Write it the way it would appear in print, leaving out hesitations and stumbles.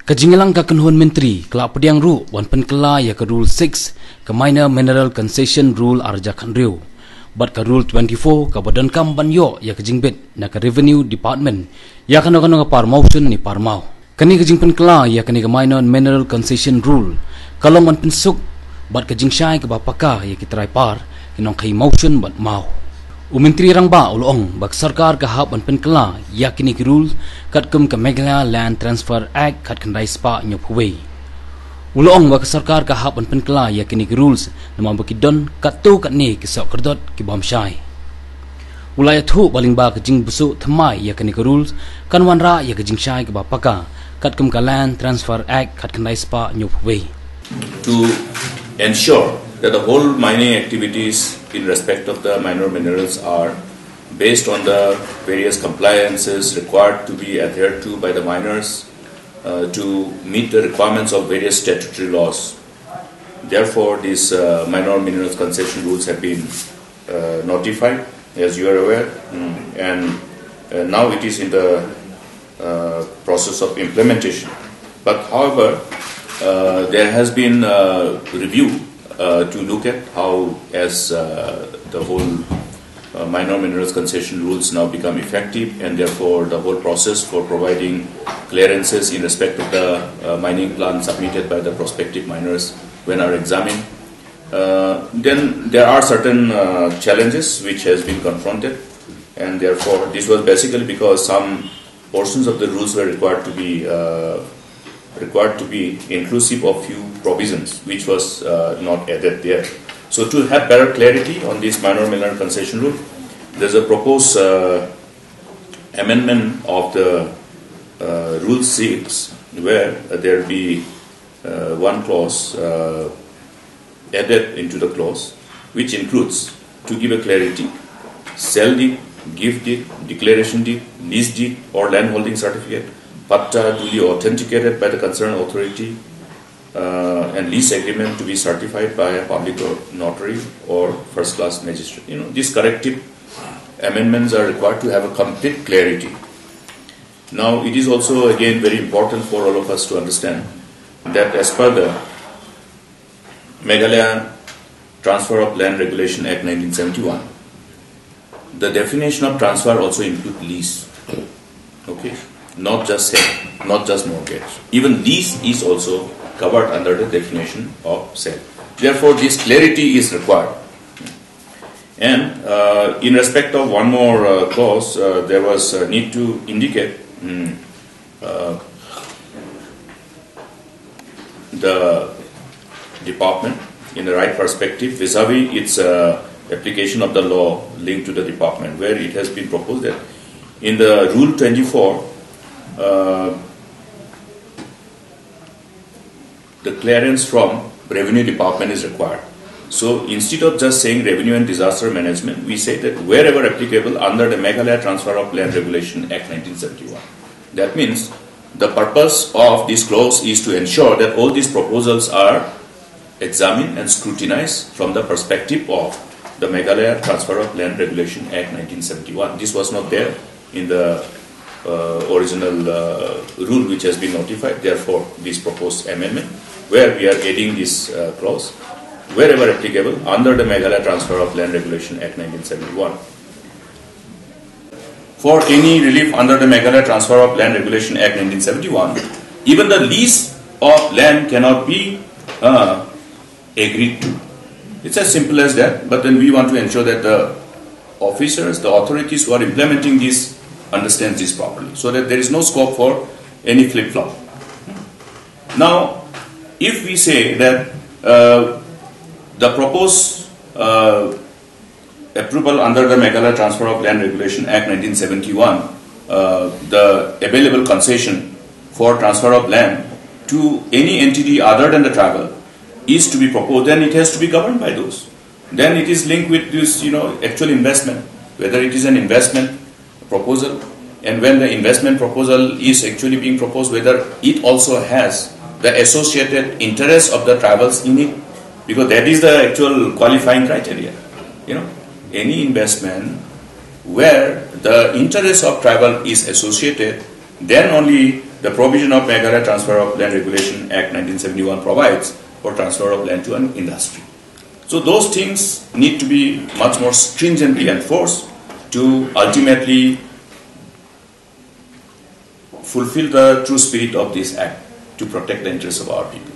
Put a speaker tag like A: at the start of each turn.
A: Kajingalang ka kanhun menteri kelak Pdiang ru wan penkela ya ke rule 6 ke Minor Mineral Concession Rule arja kanriu. Bat ke rule 24 ke badan kam banyo ya ke jingbet na ke Revenue Department ya kan par motion ni par mau. Kani ke jingpynkylla ya kani ke Minor Mineral Concession Rule kalong wan pensuk bat ke jingshai ke bapaka ya ke try par kinong kai motion bat mau. Menteri rang ba ulong bak sorkar ka hab an penkela yakini ki rule kat kum ka Meghalaya Land Transfer Act kat kan spa nyopwe ulong bak sorkar ka hab an penkela yakini ki rules nama baki don kat tu kat ni ki sok kerdot ki bom shai ulaya thu baling ba ka jing busu thamai yakini ki rules kan wan ra ya ka jing shai ka bapaka kat kum ka Land Transfer Act kat kan spa nyopwe
B: to ensure that the whole mining activities in respect of the minor minerals are based on the various compliances required to be adhered to by the miners to meet the requirements of various statutory laws. Therefore, these minor minerals concession rules have been notified, as you are aware, and now it is in the process of implementation. But however, there has been a review to look at how as the whole minor minerals concession rules now become effective, and therefore the whole process for providing clearances in respect of the mining plan submitted by the prospective miners when are examined. Then there are certain challenges which has been confronted, and therefore this was basically because some portions of the rules were required to be inclusive of few provisions which was not added there. So to have better clarity on this minor mineral concession rule, there is a proposed amendment of the rule 6 where there will be one clause added into the clause which includes, to give a clarity, sell deed, gift deed, declaration deed, lease deed or land holding certificate, patta duly authenticated by the concerned authority, and lease agreement to be certified by a public notary or first class magistrate. These corrective amendments are required to have a complete clarity. Now, it is also again very important for all of us to understand that as per the Meghalaya Transfer of Land Regulation Act 1971, the definition of transfer also includes lease. Okay. Not just sale, not just mortgage. Even lease is also covered under the definition of sale. Therefore, this clarity is required. And in respect of one more clause, there was a need to indicate the department in the right perspective vis-a-vis its application of the law linked to the department, where it has been proposed that in the Rule 24, the clearance from Revenue Department is required. So instead of just saying Revenue and Disaster Management, we say that wherever applicable under the Meghalaya Transfer of Land Regulation Act 1971. That means the purpose of this clause is to ensure that all these proposals are examined and scrutinized from the perspective of the Meghalaya Transfer of Land Regulation Act 1971. This was not there in the original rule which has been notified. Therefore, this proposed amendment where we are adding this clause wherever applicable under the Meghalaya Transfer of Land Regulation Act 1971. For any relief under the Meghalaya Transfer of Land Regulation Act 1971, even the lease of land cannot be agreed to. It's as simple as that, but then we want to ensure that the officers, the authorities who are implementing this understand this properly, so that there is no scope for any flip-flop. Now, if we say that the proposed approval under the Meghalaya Transfer of Land Regulation Act 1971, the available concession for transfer of land to any entity other than the tribal is to be proposed, then it has to be governed by those. Then it is linked with this, actual investment, whether it is an investment proposal, and when the investment proposal is actually being proposed, whether it also has the associated interest of the tribals in it, because that is the actual qualifying criteria. Any investment where the interest of tribal is associated, then only the provision of Meghalaya Transfer of Land Regulation Act 1971 provides for transfer of land to an industry. So those things need to be much more stringently enforced to ultimately fulfill the true spirit of this act, to protect the interests of our people.